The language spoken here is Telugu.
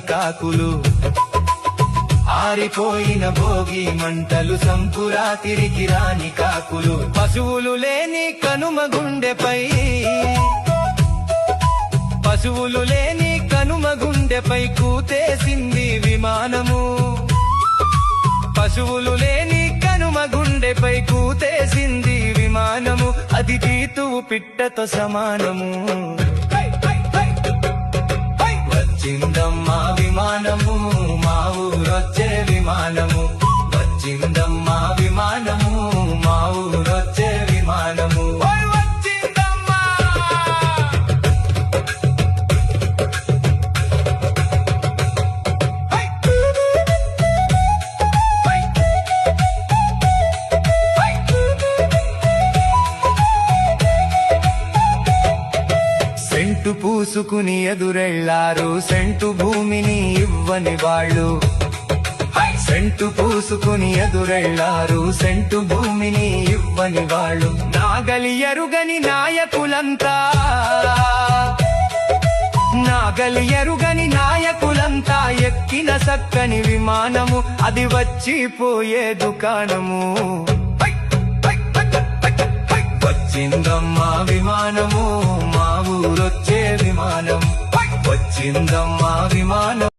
కాకులు ఆరిపోయిన భోగి మంటలు సంపురా తిరిగి రాని కాకులు పశువులు లేని కనుమ గుండెపై పశువులు లేని కనుమ గుండెపై కూతేసింది విమానము పశువులు లేని కనుమ గుండెపై కూతేసింది విమానము అది తీతువు పిట్టతో సమానము వచ్చిందమ్మా విమానము మా ఊరొచ్చే విమానము వచ్చిందమ్మా విమానము మా ఊరొచ్చే విమానము వచ్చిందమ్మా సెంటు పూసుకుని ఎదురెళ్లారు సెంటు భూమిని ఇవ్వని వాళ్ళు సెంటు పూసుకుని ఎదురెళ్లారు సెంటు భూమిని ఇవ్వని వాళ్ళు నాగలి ఎరుగని నాయకులంతా నాగలి ఎరుగని నాయకులంతా ఎక్కిన సక్కని విమానము అది వచ్చిపోయే దుకాణము వచ్చిందమ్మా విమానము మా ఊరొచ్చే విమానం వచ్చిందమ్మా విమానం